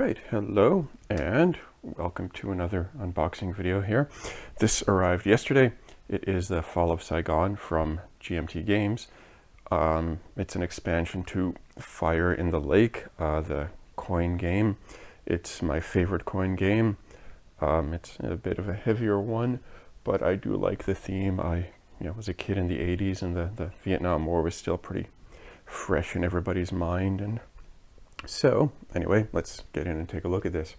Alright, hello and welcome to another unboxing video here. This arrived yesterday. It is the Fall of Saigon from GMt Games. It's an expansion to Fire in the Lake, the coin game. It's my favorite coin game. It's a bit of a heavier one, but I do like the theme. I was a kid in the 80s and the Vietnam War was still pretty fresh in everybody's mind, and so anyway, let's get in and take a look at this.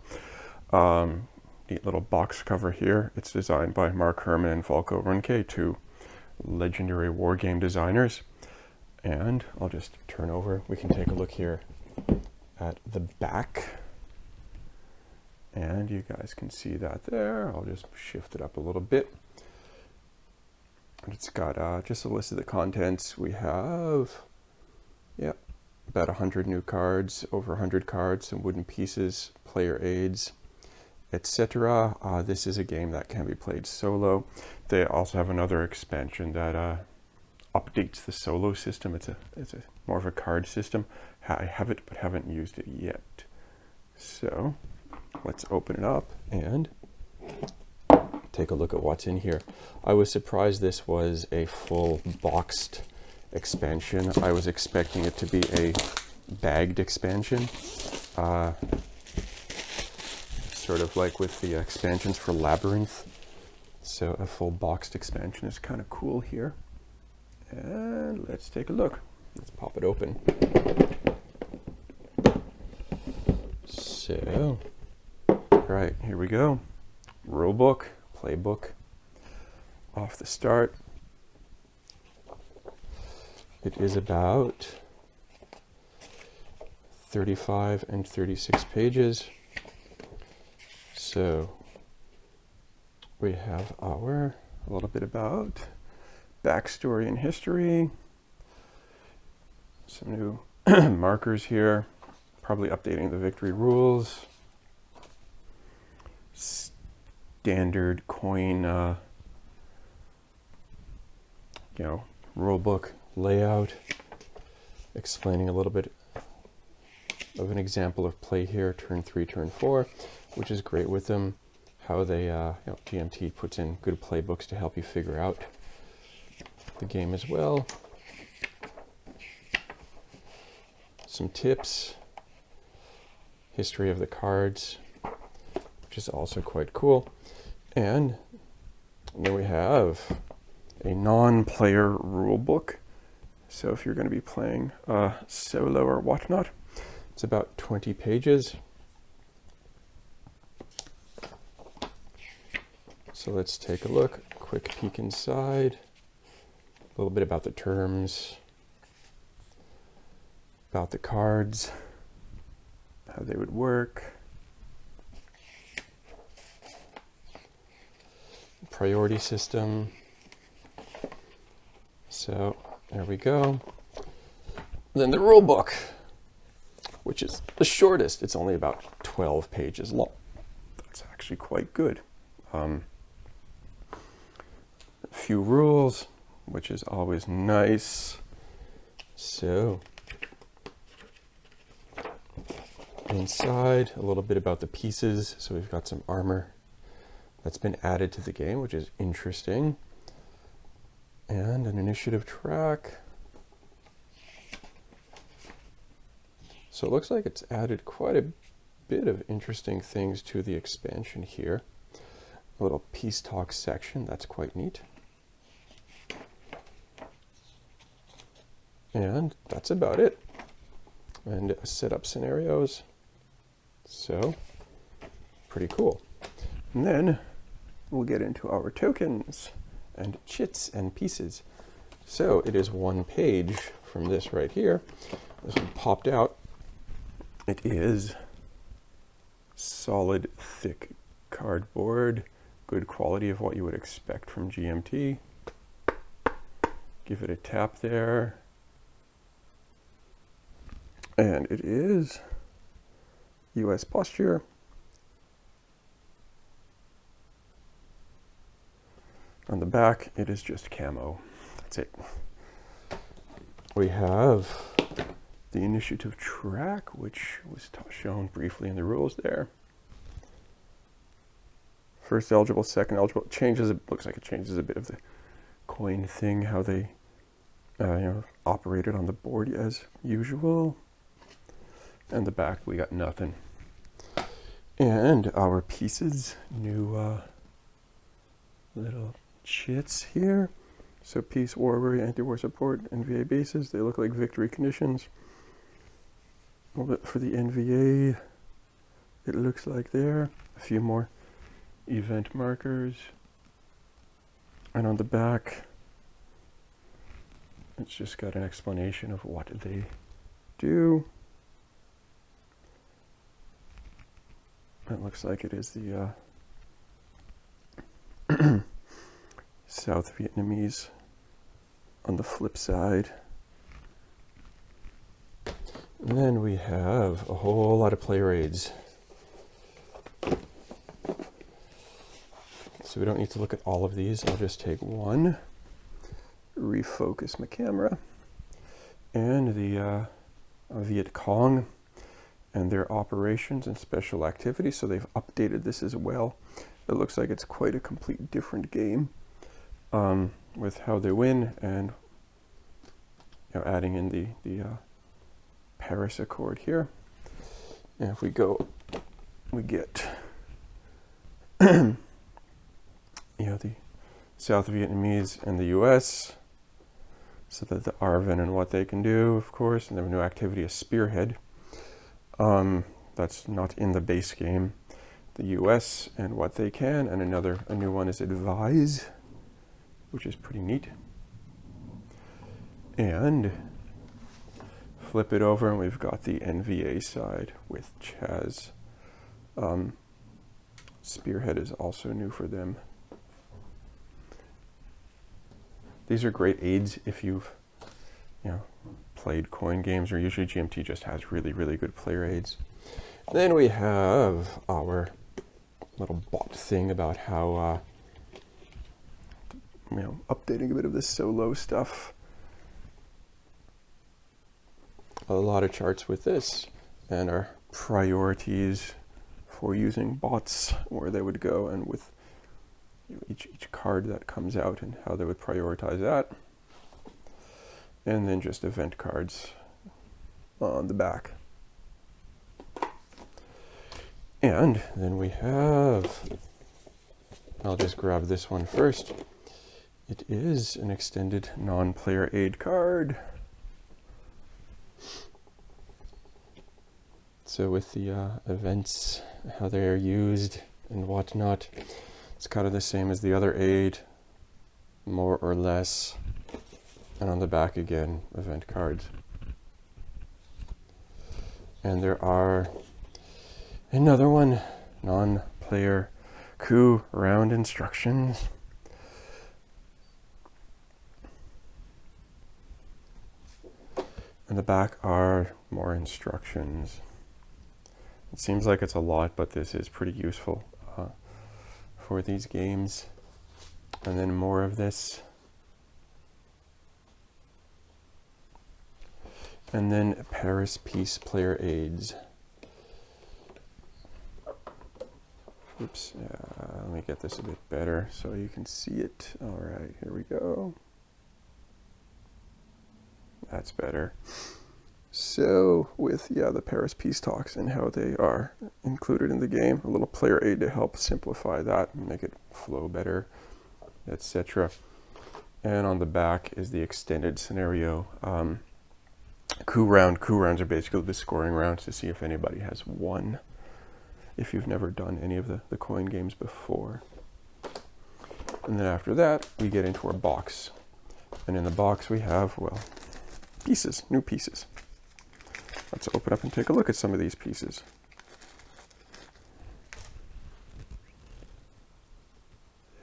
Neat little box cover here. It's designed by Mark Herman and Volko Runke, two legendary war game designers. And I'll just turn over. We can take a look here at the back. And you guys can see that there. I'll just shift it up a little bit. It's got just a list of the contents. We have, about 100 new cards, over 100 cards, some wooden pieces, player aids, etc. This is a game that can be played solo. They also have another expansion that updates the solo system. It's a more of a card system. I have it, but haven't used it yet. So let's open it up and take a look at what's in here. I was surprised this was a full boxed expansion. I was expecting it to be a bagged expansion, sort of like with the expansions for Labyrinth. So a full boxed expansion is kind of cool here. And let's take a look. Let's pop it open. So, right, here we go. Rulebook, playbook, off the start. It is about 35 and 36 pages. So we have a little bit about backstory and history. Some new markers here, probably updating the victory rules. Standard coin, rule book layout, explaining a little bit of an example of play here, turn 3, turn 4, which is great with them, how they, GMT puts in good playbooks to help you figure out the game as well. Some tips, history of the cards, which is also quite cool. And then we have a non-player rule book. So if you're going to be playing solo or whatnot, it's about 20 pages. So let's take a look, quick peek inside, a little bit about the terms, about the cards, how they would work, priority system. So there we go. Then the rule book, which is the shortest. It's only about 12 pages long. That's actually quite good. A few rules, which is always nice. So inside, a little bit about the pieces. So we've got some armor that's been added to the game, which is interesting. And an initiative track. So it looks like it's added quite a bit of interesting things to the expansion here. A little peace talk section, that's quite neat. And that's about it. And set up scenarios. So, pretty cool. And then we'll get into our tokens and chits and pieces. So it is one page from this right here. This one popped out. It is solid, thick cardboard, good quality of what you would expect from GMT. Give it a tap there. And it is US posture. On the back, it is just camo. That's it. We have the initiative track, which was shown briefly in the rules there. First eligible, second eligible. Changes. It looks like it changes a bit of the coin thing, how they operated on the board as usual. And the back, we got nothing. And our pieces, new little chits here. So peace, war, worry, anti-war support, NVA bases. They look like victory conditions. A little bit for the NVA, it looks like there. A few more event markers. And on the back, it's just got an explanation of what they do. It looks like it is the South Vietnamese on the flip side. And then we have a whole lot of player aids. So we don't need to look at all of these. I'll just take one, refocus my camera, and the Viet Cong and their operations and special activities. So they've updated this as well. It looks like it's quite a complete different game with how they win and adding in the Paris Accord here. And if we go, we get the South Vietnamese and the US, so that the ARVN and what they can do, of course, and then a new activity is Spearhead. That's not in the base game. The US and what they can, and a new one is Advise, which is pretty neat. And flip it over and we've got the NVA side with Chaz. Spearhead is also new for them. These are great aids if you've played coin games, or usually GMT just has really, really good player aids. Then we have our little bot thing about how updating a bit of the solo stuff. A lot of charts with this, and our priorities for using bots, where they would go, and with each card that comes out and how they would prioritize that. And then just event cards on the back. And then we have, I'll just grab this one first. It is an extended non-player aid card. So with the events, how they are used and whatnot, it's kind of the same as the other aid, more or less. And on the back again, event cards. And there are another one, non-player coup round instructions. And the back are more instructions. It seems like it's a lot, but this is pretty useful for these games. And then more of this. And then Paris Peace player aids. Oops, let me get this a bit better so you can see it. All right, here we go. That's better. So with, the Paris Peace Talks and how they are included in the game, a little player aid to help simplify that and make it flow better, etc. And on the back is the extended scenario. Coup rounds are basically the scoring rounds to see if anybody has won, if you've never done any of the coin games before. And then after that, we get into our box. And in the box we have, pieces, new pieces. Let's open up and take a look at some of these pieces.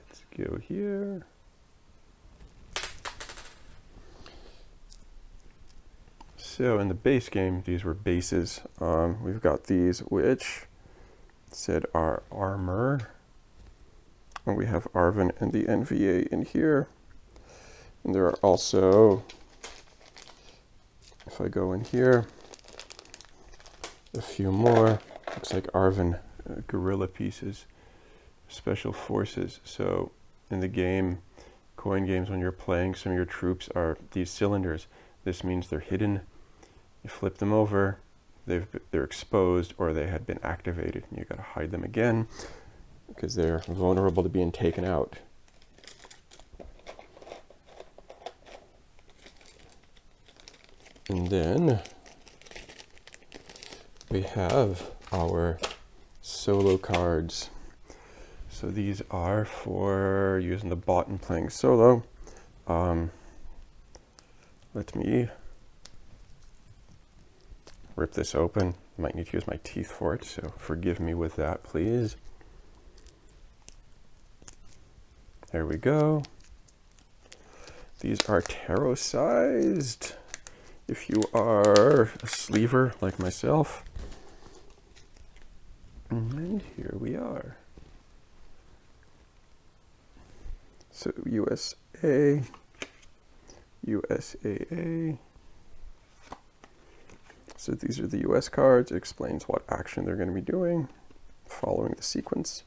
Let's go here. So in the base game, these were bases. We've got these which said our armor. And we have ARVN and the NVA in here. And there are also, if I go in here, a few more. Looks like Arvin guerrilla pieces, special forces. So in the game, coin games, when you're playing, some of your troops are these cylinders. This means they're hidden. You flip them over, they're exposed, or they had been activated, and you got to hide them again because they're vulnerable to being taken out. And then we have our solo cards. So these are for using the bot and playing solo. Let me rip this open. Might need to use my teeth for it, so forgive me with that, please. There we go. These are tarot sized. If you are a sleever like myself. And here we are. So USA, USAA. So these are the US cards. It explains what action they're going to be doing, following the sequence.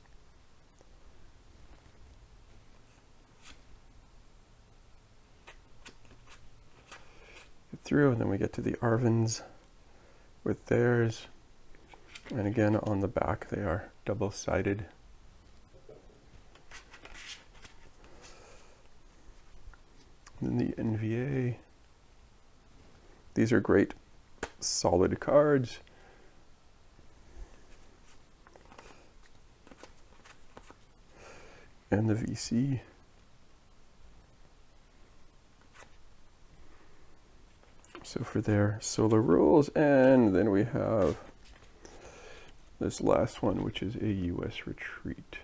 Get through, and then we get to the Arvins with theirs. And again, on the back, they are double-sided. Then the NVA. These are great solid cards. And the VC. So for their solo rules, and then we have this last one, which is a US retreat.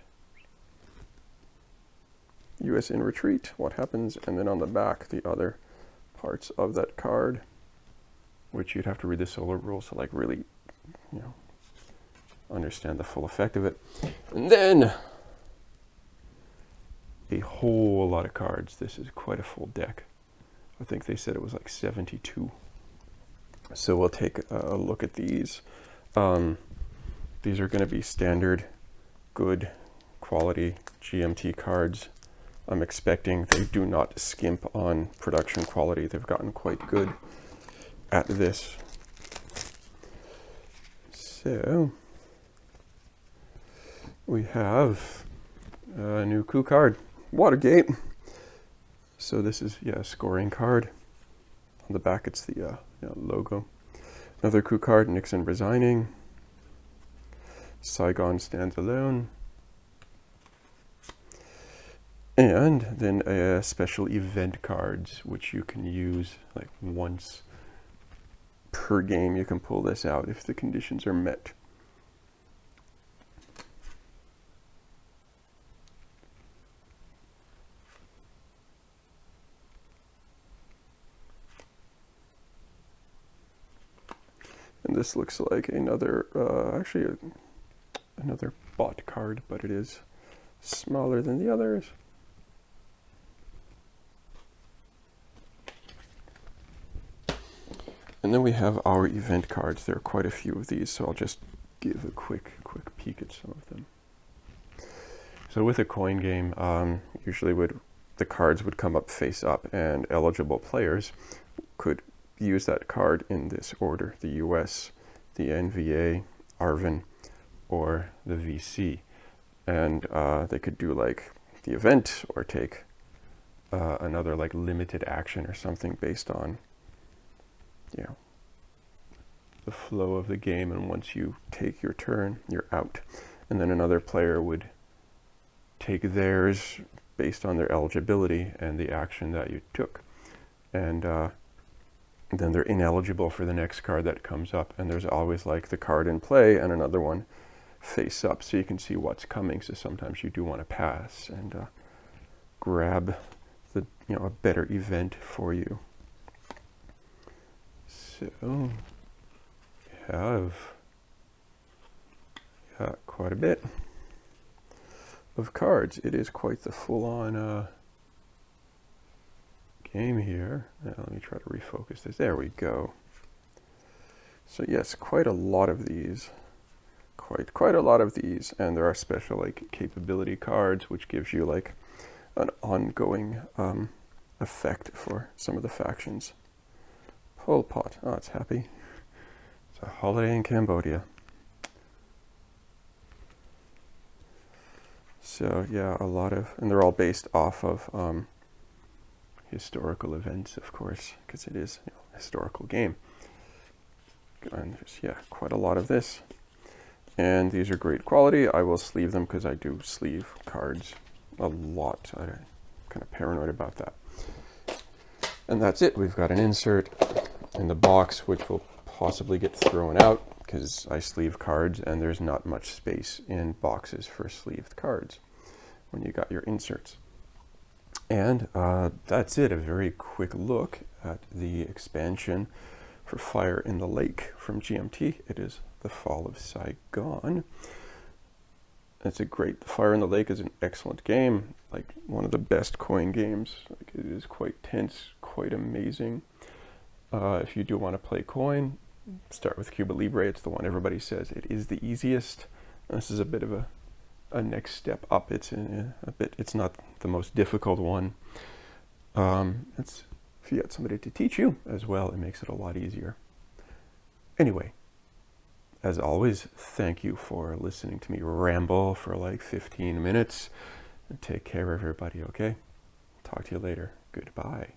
US in retreat, what happens, and then on the back, the other parts of that card, which you'd have to read the solo rules to like really, understand the full effect of it. And then a whole lot of cards. This is quite a full deck. I think they said it was like 72. So we'll take a look at these. These are going to be standard, good quality GMT cards. I'm expecting they do not skimp on production quality. They've gotten quite good at this. So we have a new coup card, Watergate. So this is, a scoring card. On the back, it's the logo. Another coup card, Nixon resigning. Saigon stands alone. And then special event cards, which you can use like once per game. You can pull this out if the conditions are met. And this looks like another, another bot card, but it is smaller than the others. And then we have our event cards. There are quite a few of these, so I'll just give a quick peek at some of them. So with a coin game, usually the cards would come up face up, and eligible players could use that card in this order: the US, the NVA, Arvin, or the VC. And they could do like the event or take another like limited action or something based on the flow of the game, and once you take your turn, you're out. And then another player would take theirs based on their eligibility and the action that you took. And then they're ineligible for the next card that comes up. And there's always like the card in play and another one face up, so you can see what's coming. So sometimes you do want to pass and grab the a better event for you. So we have quite a bit of cards. It is quite the full-on game here. Now, let me try to refocus this. There we go. So yes, quite a lot of these. Quite a lot of these, and there are special like capability cards, which gives you like an ongoing effect for some of the factions. Pol Pot, oh, it's happy. It's a holiday in Cambodia. So yeah, a lot of, and they're all based off of historical events, of course, because it is, you know, a historical game. And there's, yeah, quite a lot of this. And these are great quality. I will sleeve them because I do sleeve cards a lot. I'm kind of paranoid about that. And that's it. We've got an insert in the box, which will possibly get thrown out because I sleeve cards and there's not much space in boxes for sleeved cards when you got your inserts. And that's it. A very quick look at the expansion for Fire in the Lake from GMT. It is The Fall of Saigon. It's a great, Fire in the Lake is an excellent game, like one of the best coin games. Like, it is quite tense, quite amazing. If you do want to play coin, start with Cuba Libre. It's the one everybody says it is the easiest. This is a bit of a next step up. It's it's not the most difficult one. It's, if you got somebody to teach you as well, it makes it a lot easier. Anyway, as always, thank you for listening to me ramble for like 15 minutes. Take care, everybody, okay? Talk to you later. Goodbye.